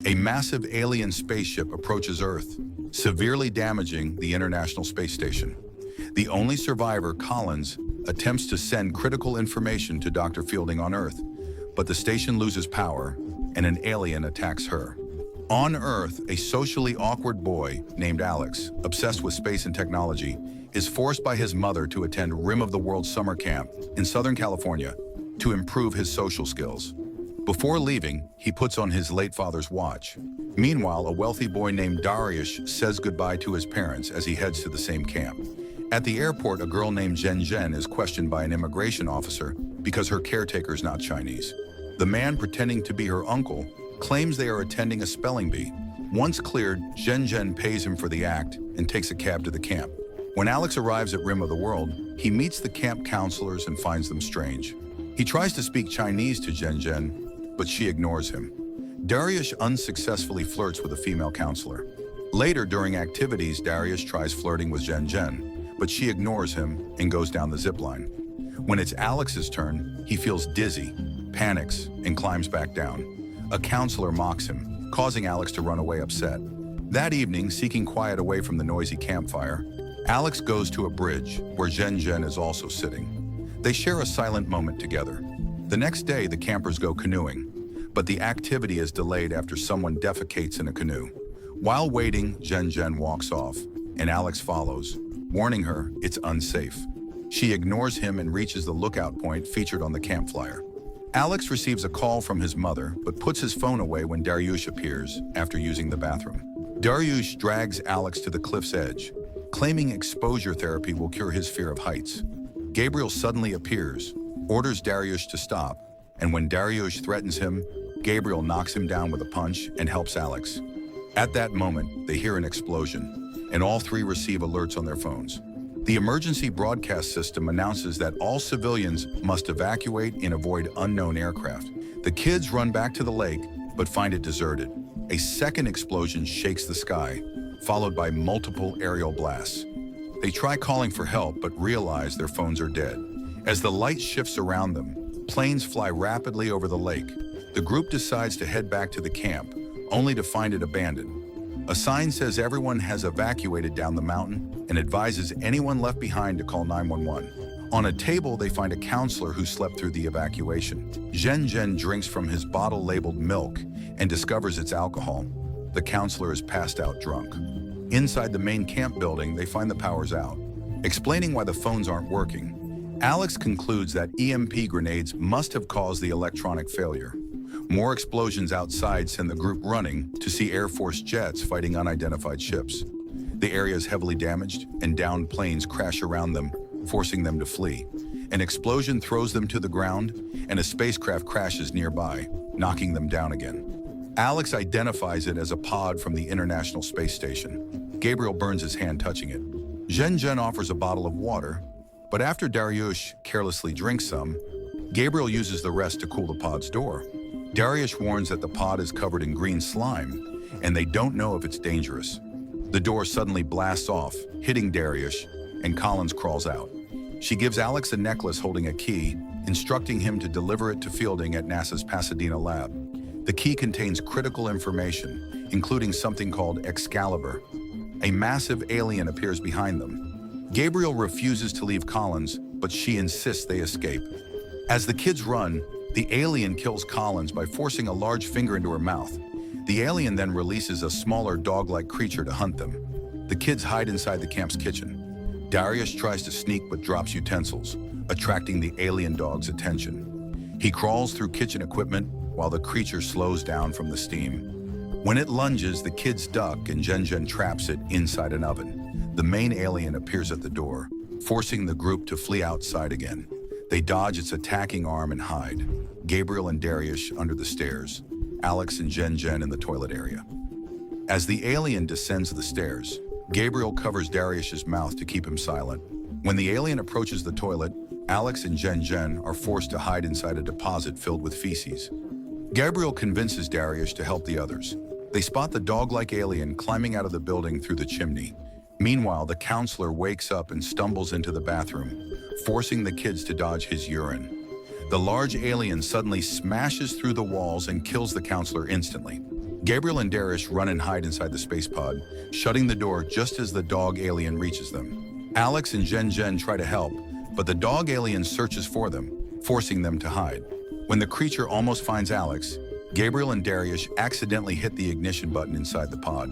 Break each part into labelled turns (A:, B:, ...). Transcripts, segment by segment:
A: A massive alien spaceship approaches Earth, severely damaging the International Space Station. The only survivor, Collins, attempts to send critical information to Dr. Fielding on Earth, but the station loses power and an alien attacks her. On Earth, a socially awkward boy named Alex, obsessed with space and technology, is forced by his mother to attend Rim of the World summer camp in Southern California to improve his social skills. Before leaving, he puts on his late father's watch. Meanwhile, a wealthy boy named Dariush says goodbye to his parents as he heads to the same camp. At the airport, a girl named Zhen is questioned by an immigration officer because her caretaker's not Chinese. The man, pretending to be her uncle, claims they are attending a spelling bee. Once cleared, Zhen pays him for the act and takes a cab to the camp. When Alex arrives at Rim of the World, he meets the camp counselors and finds them strange. He tries to speak Chinese to Zhen, but she ignores him. Dariush unsuccessfully flirts with a female counselor. Later, during activities, Dariush tries flirting with Zhen, but she ignores him and goes down the zip line. When it's Alex's turn, he feels dizzy, panics, and climbs back down. A counselor mocks him, causing Alex to run away upset. That evening, seeking quiet away from the noisy campfire, Alex goes to a bridge where Zhen is also sitting. They share a silent moment together. The next day, the campers go canoeing, but the activity is delayed after someone defecates in a canoe. While waiting, Zhen walks off, and Alex follows, warning her it's unsafe. She ignores him and reaches the lookout point featured on the camp flyer. Alex receives a call from his mother, but puts his phone away when Dariush appears after using the bathroom. Dariush drags Alex to the cliff's edge, claiming exposure therapy will cure his fear of heights. Gabriel suddenly appears, orders Dariush to stop, and when Dariush threatens him, Gabriel knocks him down with a punch and helps Alex. At that moment, they hear an explosion, and all three receive alerts on their phones. The emergency broadcast system announces that all civilians must evacuate and avoid unknown aircraft. The kids run back to the lake, but find it deserted. A second explosion shakes the sky, followed by multiple aerial blasts. They try calling for help, but realize their phones are dead. As the light shifts around them, planes fly rapidly over the lake. The group decides to head back to the camp, only to find it abandoned. A sign says everyone has evacuated down the mountain and advises anyone left behind to call 911. On a table, they find a counselor who slept through the evacuation. Zhen drinks from his bottle labeled milk and discovers it's alcohol. The counselor is passed out drunk. Inside the main camp building, they find the power's out. Explaining why the phones aren't working, Alex concludes that EMP grenades must have caused the electronic failure. More explosions outside send the group running to see Air Force jets fighting unidentified ships. The area is heavily damaged, and downed planes crash around them, forcing them to flee. An explosion throws them to the ground, and a spacecraft crashes nearby, knocking them down again. Alex identifies it as a pod from the International Space Station. Gabriel burns his hand touching it. Zhen offers a bottle of water, but after Dariush carelessly drinks some, Gabriel uses the rest to cool the pod's door. Dariush warns that the pod is covered in green slime, and they don't know if it's dangerous. The door suddenly blasts off, hitting Dariush, and Collins crawls out. She gives Alex a necklace holding a key, instructing him to deliver it to Fielding at NASA's Pasadena lab. The key contains critical information, including something called Excalibur. A massive alien appears behind them. Gabriel refuses to leave Collins, but she insists they escape. As the kids run, the alien kills Collins by forcing a large finger into her mouth. The alien then releases a smaller dog-like creature to hunt them. The kids hide inside the camp's kitchen. Dariush tries to sneak but drops utensils, attracting the alien dog's attention. He crawls through kitchen equipment while the creature slows down from the steam. When it lunges, the kids duck and Zhen traps it inside an oven. The main alien appears at the door, forcing the group to flee outside again. They dodge its attacking arm and hide. Gabriel and Dariush under the stairs, Alex and Zhen in the toilet area. As the alien descends the stairs, Gabriel covers Dariush's mouth to keep him silent. When the alien approaches the toilet, Alex and Zhen are forced to hide inside a deposit filled with feces. Gabriel convinces Dariush to help the others. They spot the dog-like alien climbing out of the building through the chimney. Meanwhile, the counselor wakes up and stumbles into the bathroom, forcing the kids to dodge his urine. The large alien suddenly smashes through the walls and kills the counselor instantly. Gabriel and Darius run and hide inside the space pod, shutting the door just as the dog alien reaches them. Alex and Jen try to help, but the dog alien searches for them, forcing them to hide. When the creature almost finds Alex, Gabriel and Darius accidentally hit the ignition button inside the pod,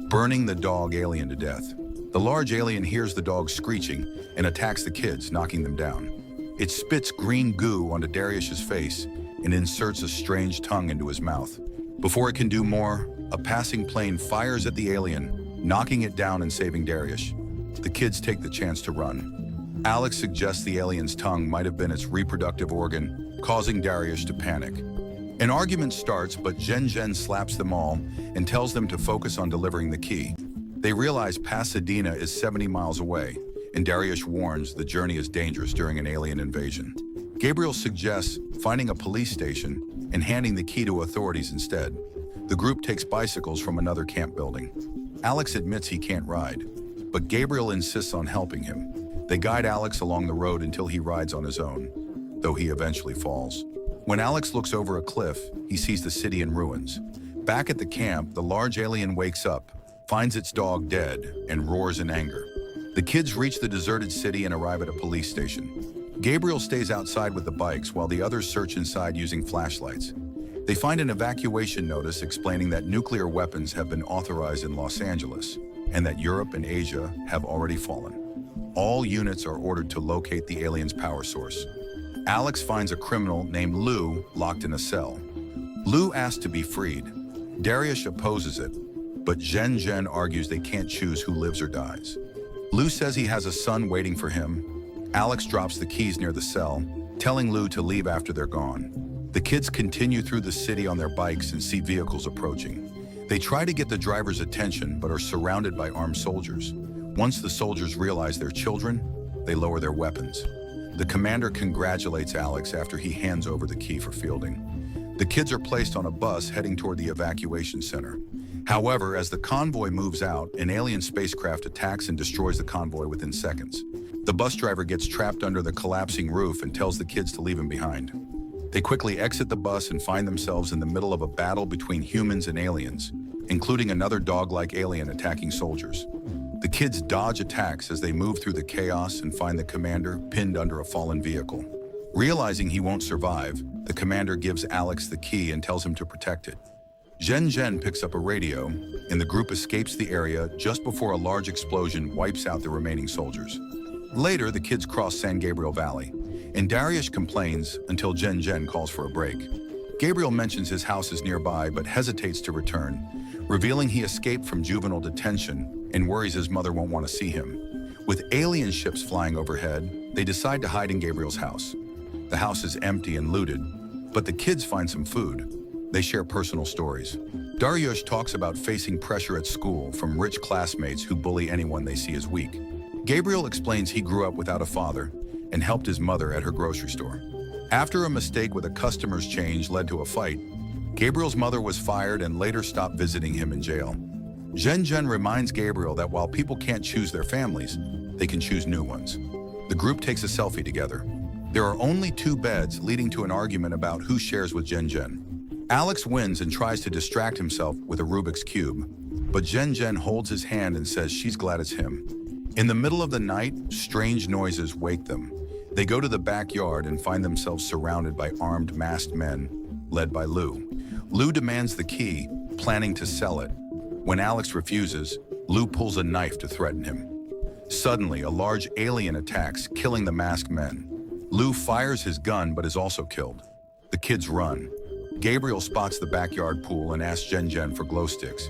A: burning the dog alien to death. The large alien hears the dog screeching and attacks the kids, knocking them down. It spits green goo onto Darius's face and inserts a strange tongue into his mouth. Before it can do more, a passing plane fires at the alien, knocking it down and saving Darius. The kids take the chance to run. Alex suggests the alien's tongue might have been its reproductive organ, causing Darius to panic. An argument starts, but Jen slaps them all and tells them to focus on delivering the key. They realize Pasadena is 70 miles away, and Darius warns the journey is dangerous during an alien invasion. Gabriel suggests finding a police station and handing the key to authorities instead. The group takes bicycles from another camp building. Alex admits he can't ride, but Gabriel insists on helping him. They guide Alex along the road until he rides on his own, though he eventually falls. When Alex looks over a cliff, he sees the city in ruins. Back at the camp, the large alien wakes up, finds its dog dead, and roars in anger. The kids reach the deserted city and arrive at a police station. Gabriel stays outside with the bikes while the others search inside using flashlights. They find an evacuation notice explaining that nuclear weapons have been authorized in Los Angeles and that Europe and Asia have already fallen. All units are ordered to locate the alien's power source. Alex finds a criminal named Lou locked in a cell. Lou asks to be freed. Darius opposes it, but Jen argues they can't choose who lives or dies. Lou says he has a son waiting for him. Alex drops the keys near the cell, telling Lou to leave after they're gone. The kids continue through the city on their bikes and see vehicles approaching. They try to get the driver's attention, but are surrounded by armed soldiers. Once the soldiers realize they're children, they lower their weapons. The commander congratulates Alex after he hands over the key for fielding. The kids are placed on a bus heading toward the evacuation center. However, as the convoy moves out, an alien spacecraft attacks and destroys the convoy within seconds. The bus driver gets trapped under the collapsing roof and tells the kids to leave him behind. They quickly exit the bus and find themselves in the middle of a battle between humans and aliens, including another dog-like alien attacking soldiers. The kids dodge attacks as they move through the chaos and find the commander pinned under a fallen vehicle. Realizing he won't survive, the commander gives Alex the key and tells him to protect it. Jen picks up a radio, and the group escapes the area just before a large explosion wipes out the remaining soldiers. Later, the kids cross San Gabriel Valley, and Darius complains until Jen calls for a break. Gabriel mentions his house is nearby but hesitates to return, revealing he escaped from juvenile detention and worries his mother won't want to see him. With alien ships flying overhead, they decide to hide in Gabriel's house. The house is empty and looted, but the kids find some food. They share personal stories. Darius talks about facing pressure at school from rich classmates who bully anyone they see as weak. Gabriel explains he grew up without a father and helped his mother at her grocery store. After a mistake with a customer's change led to a fight, Gabriel's mother was fired and later stopped visiting him in jail. Jen reminds Gabriel that while people can't choose their families, they can choose new ones. The group takes a selfie together. There are only 2 beds, leading to an argument about who shares with Jen. Alex wins and tries to distract himself with a Rubik's Cube, but Jen holds his hand and says she's glad it's him. In the middle of the night, strange noises wake them. They go to the backyard and find themselves surrounded by armed masked men, led by Lou. Lou demands the key, planning to sell it. When Alex refuses, Lou pulls a knife to threaten him. Suddenly, a large alien attacks, killing the masked men. Lou fires his gun but is also killed. The kids run. Gabriel spots the backyard pool and asks Jen for glow sticks.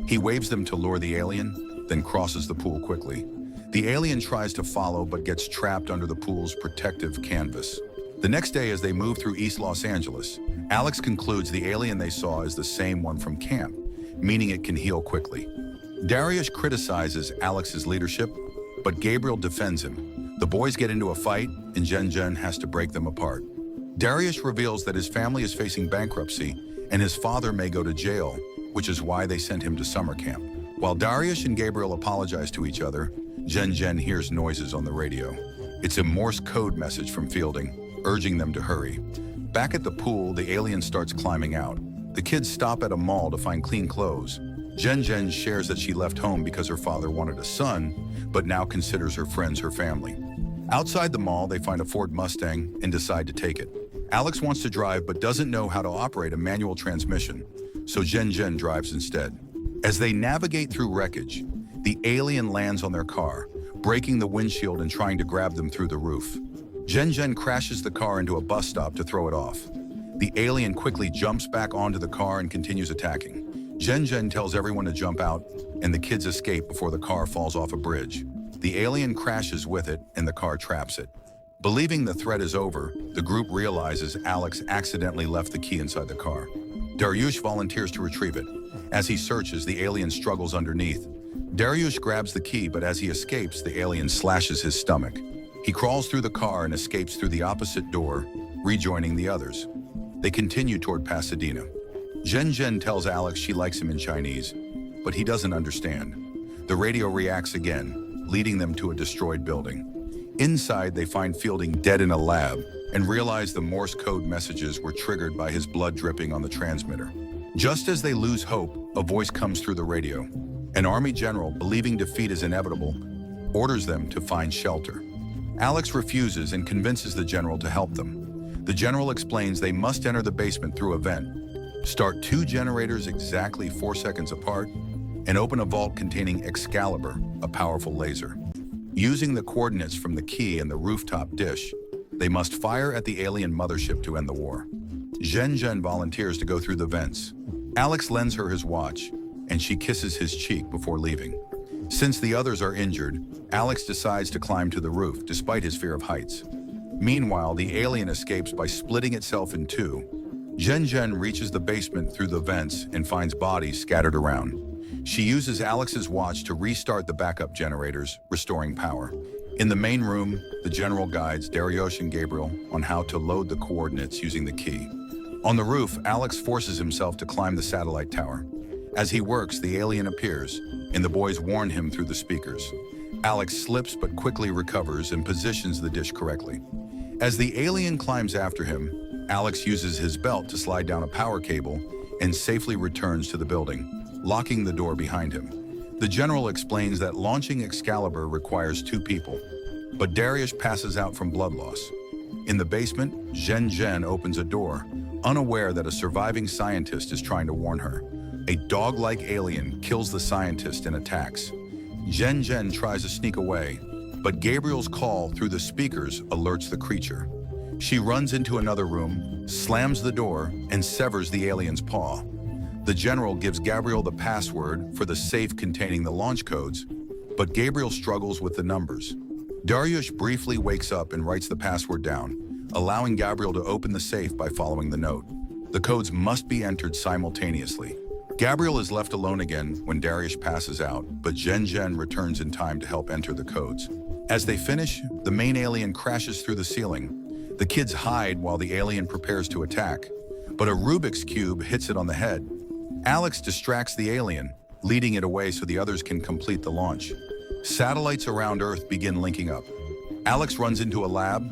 A: He waves them to lure the alien, then crosses the pool quickly. The alien tries to follow but gets trapped under the pool's protective canvas. The next day, as they move through East Los Angeles, Alex concludes the alien they saw is the same one from camp, meaning it can heal quickly. Darius criticizes Alex's leadership, but Gabriel defends him. The boys get into a fight, and Jen has to break them apart. Darius reveals that his family is facing bankruptcy, and his father may go to jail, which is why they sent him to summer camp. While Darius and Gabriel apologize to each other, Jen hears noises on the radio. It's a Morse code message from Fielding, urging them to hurry. Back at the pool, the alien starts climbing out. The kids stop at a mall to find clean clothes. Jen shares that she left home because her father wanted a son, but now considers her friends her family. Outside the mall, they find a Ford Mustang and decide to take it. Alex wants to drive but doesn't know how to operate a manual transmission, so Jen drives instead. As they navigate through wreckage, the alien lands on their car, breaking the windshield and trying to grab them through the roof. Jen crashes the car into a bus stop to throw it off. The alien quickly jumps back onto the car and continues attacking. Jen tells everyone to jump out, and the kids escape before the car falls off a bridge. The alien crashes with it, and the car traps it. Believing the threat is over, the group realizes Alex accidentally left the key inside the car. Dariush volunteers to retrieve it. As he searches, the alien struggles underneath. Dariush grabs the key, but as he escapes, the alien slashes his stomach. He crawls through the car and escapes through the opposite door, rejoining the others. They continue toward Pasadena. Jen tells Alex she likes him in Chinese, but he doesn't understand. The radio reacts again, leading them to a destroyed building. Inside, they find Fielding dead in a lab and realize the Morse code messages were triggered by his blood dripping on the transmitter. Just as they lose hope, a voice comes through the radio. An army general, believing defeat is inevitable, orders them to find shelter. Alex refuses and convinces the general to help them. The general explains they must enter the basement through a vent, start 2 generators exactly 4 seconds apart, and open a vault containing Excalibur, a powerful laser. Using the coordinates from the key and the rooftop dish, they must fire at the alien mothership to end the war. Jen volunteers to go through the vents. Alex lends her his watch, and she kisses his cheek before leaving. Since the others are injured, Alex decides to climb to the roof despite his fear of heights. Meanwhile, the alien escapes by splitting itself in 2. Jen reaches the basement through the vents and finds bodies scattered around. She uses Alex's watch to restart the backup generators, restoring power. In the main room, the general guides Dariush and Gabriel on how to load the coordinates using the key. On the roof, Alex forces himself to climb the satellite tower. As he works, the alien appears, and the boys warn him through the speakers. Alex slips but quickly recovers and positions the dish correctly. As the alien climbs after him, Alex uses his belt to slide down a power cable and safely returns to the building, locking the door behind him. The general explains that launching Excalibur requires 2 people, but Dariush passes out from blood loss. In the basement, Jen opens a door, unaware that a surviving scientist is trying to warn her. A dog-like alien kills the scientist and attacks. Jen tries to sneak away, but Gabriel's call through the speakers alerts the creature. She runs into another room, slams the door, and severs the alien's paw. The general gives Gabriel the password for the safe containing the launch codes, but Gabriel struggles with the numbers. Dariush briefly wakes up and writes the password down, allowing Gabriel to open the safe by following the note. The codes must be entered simultaneously. Gabriel is left alone again when Dariush passes out, but Jen returns in time to help enter the codes. As they finish, the main alien crashes through the ceiling. The kids hide while the alien prepares to attack, but a Rubik's Cube hits it on the head. Alex distracts the alien, leading it away so the others can complete the launch. Satellites around Earth begin linking up. Alex runs into a lab,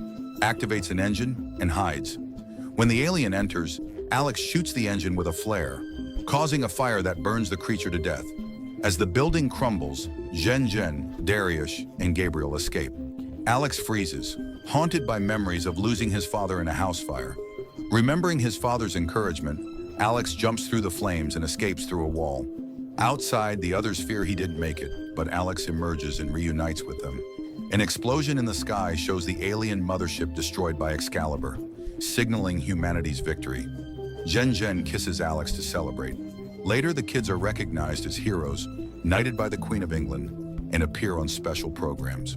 A: activates an engine, and hides. When the alien enters, Alex shoots the engine with a flare, causing a fire that burns the creature to death. As the building crumbles, Jen, Dariush, and Gabriel escape. Alex freezes, haunted by memories of losing his father in a house fire. Remembering his father's encouragement, Alex jumps through the flames and escapes through a wall. Outside, the others fear he didn't make it, but Alex emerges and reunites with them. An explosion in the sky shows the alien mothership destroyed by Excalibur, signaling humanity's victory. Jen kisses Alex to celebrate. Later, the kids are recognized as heroes, knighted by the Queen of England, and appear on special programs.